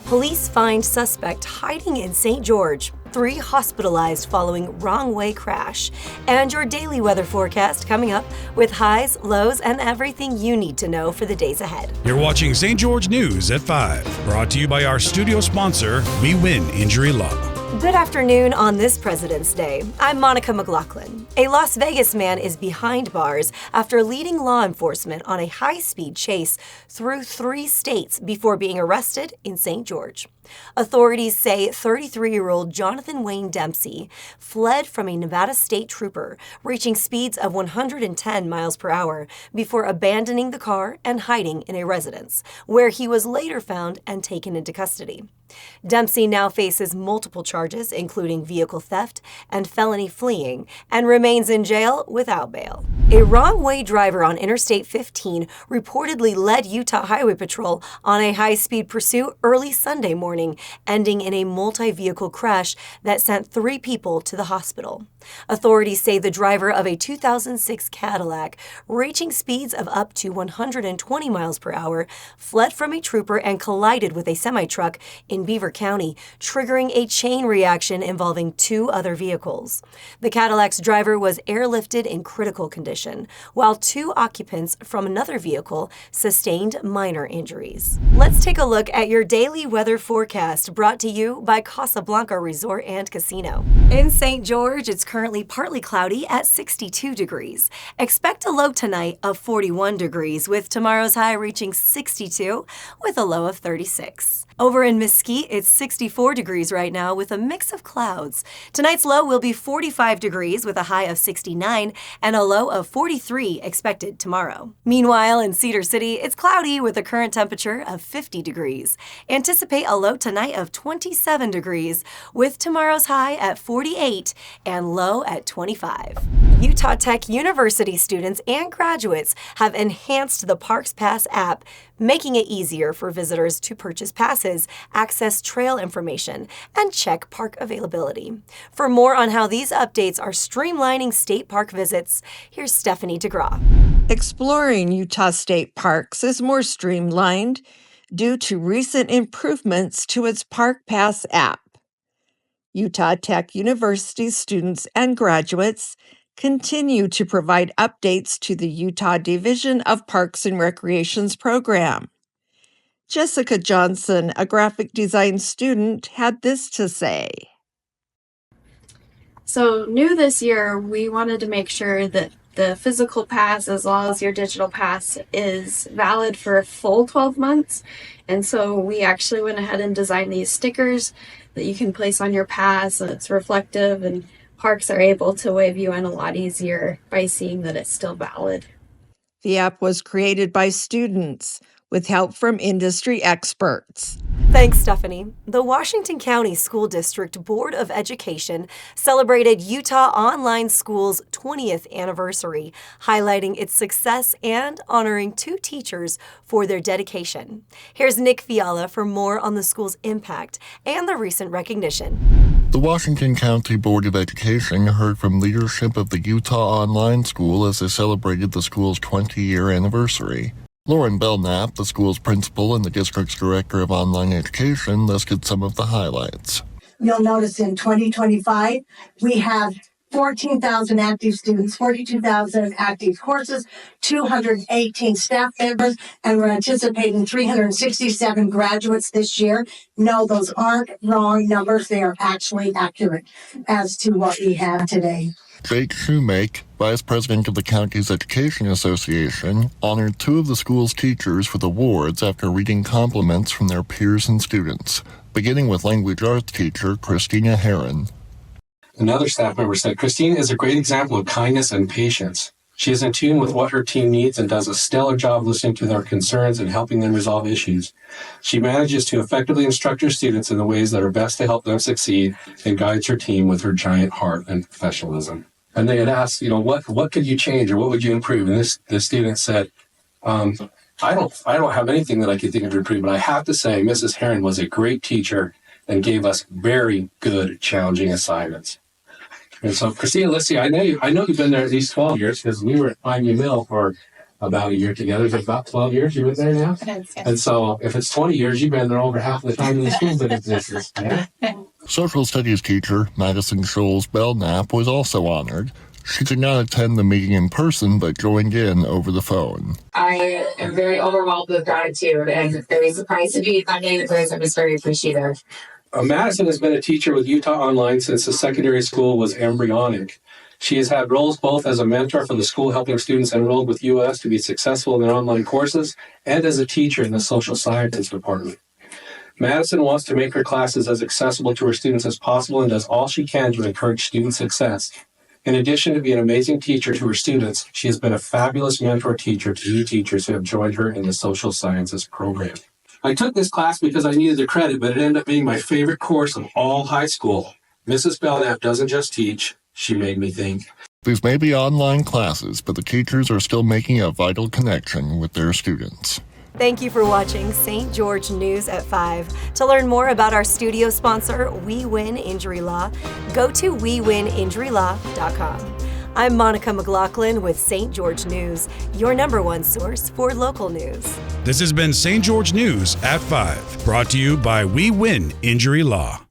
Police find suspect hiding in St. George. 3 hospitalized following wrong-way crash. And your daily weather forecast coming up with highs, lows, and everything you need to know for the days ahead. You're watching St. George News at 5, brought to you by our studio sponsor, We Win Injury Law. Good afternoon on this President's Day. I'm Monica McLaughlin. A Las Vegas man is behind bars after leading law enforcement on a high-speed chase through 3 states before being arrested in St. George. Authorities say 33-year-old Jonathan Wayne Dempsey fled from a Nevada state trooper, reaching speeds of 110 miles per hour before abandoning the car and hiding in a residence, where he was later found and taken into custody. Dempsey now faces multiple charges, including vehicle theft and felony fleeing, and remains in jail without bail. A wrong-way driver on Interstate 15 reportedly led Utah Highway Patrol on a high-speed pursuit early Sunday morning, ending in a multi-vehicle crash that sent 3 people to the hospital. Authorities say the driver of a 2006 Cadillac, reaching speeds of up to 120 miles per hour, fled from a trooper and collided with a semi-truck in Beaver County, triggering a chain reaction involving 2 other vehicles. The Cadillac's driver was airlifted in critical condition, while 2 occupants from another vehicle sustained minor injuries. Let's take a look at your daily weather forecast, brought to you by Casablanca Resort and Casino. In St. George, it's currently partly cloudy at 62 degrees. Expect a low tonight of 41 degrees, with tomorrow's high reaching 62 with a low of 36. Over in Mesquite, it's 64 degrees right now with a mix of clouds. Tonight's low will be 45 degrees with a high of 69 and a low of 43 expected tomorrow. Meanwhile, in Cedar City, it's cloudy with a current temperature of 50 degrees. Anticipate a low tonight of 27 degrees with tomorrow's high at 48 and low at 25. Utah Tech University students and graduates have enhanced the Parks Pass app, making it easier for visitors to purchase passes, access trail information, and check park availability. For more on how these updates are streamlining state park visits, here's Stephanie DeGraw. Exploring Utah state parks is more streamlined due to recent improvements to its Park Pass app. Utah Tech University students and graduates continue to provide updates to the Utah Division of Parks and Recreations program. Jessica Johnson, a graphic design student, had this to say. So new this year, we wanted to make sure that the physical pass, as well as your digital pass, is valid for a full 12 months. And so we actually went ahead and designed these stickers that you can place on your pass, and it's reflective, and parks are able to wave you in a lot easier by seeing that it's still valid. The app was created by students with help from industry experts. Thanks, Stephanie. The Washington County School District Board of Education celebrated Utah Online School's 20th anniversary, highlighting its success and honoring 2 teachers for their dedication. Here's Nick Fiala for more on the school's impact and the recent recognition. The Washington County Board of Education heard from leadership of the Utah Online School as they celebrated the school's 20-year anniversary. Lauren Belknap, the school's principal and the district's director of online education, listed some of the highlights. You'll notice in 2025, we have 14,000 active students, 42,000 active courses, 218 staff members, and we're anticipating 367 graduates this year. No, those aren't wrong numbers. They are actually accurate as to what we have today. Jake Shoemake, vice president of the county's Education Association, honored 2 of the school's teachers with awards after reading compliments from their peers and students, beginning with language arts teacher Christina Herron. Another staff member said, "Christina is a great example of kindness and patience. She is in tune with what her team needs and does a stellar job listening to their concerns and helping them resolve issues. She manages to effectively instruct her students in the ways that are best to help them succeed and guides her team with her giant heart and professionalism." And they had asked, what could you change or what would you improve? And this student said, I don't have anything that I could think of to improve, but I have to say Mrs. Herron was a great teacher and gave us very good, challenging assignments. And so, Christina, let's see, I know you've been there at least 12 years because we were at Pineview Mill for about a year together. It's about 12 years you've been there now? And so if it's 20 years, you've been there over half the time in the schools that existed. Yeah? Social studies teacher Madison Scholes Belknap was also honored. She did not attend the meeting in person, but joined in over the phone. I am very overwhelmed with gratitude and very surprised to be funding the place. I'm just very appreciative. Madison has been a teacher with Utah Online since the secondary school was embryonic. She has had roles both as a mentor for the school helping students enrolled with US to be successful in their online courses and as a teacher in the social sciences department. Madison wants to make her classes as accessible to her students as possible and does all she can to encourage student success. In addition to being an amazing teacher to her students, she has been a fabulous mentor teacher to new teachers who have joined her in the social sciences program. I took this class because I needed the credit, but it ended up being my favorite course of all high school. Mrs. Belknap doesn't just teach, she made me think. These may be online classes, but the teachers are still making a vital connection with their students. Thank you for watching St. George News at 5. To learn more about our studio sponsor, We Win Injury Law, go to wewininjurylaw.com. I'm Monica McLaughlin with St. George News, your #1 source for local news. This has been St. George News at 5, brought to you by We Win Injury Law.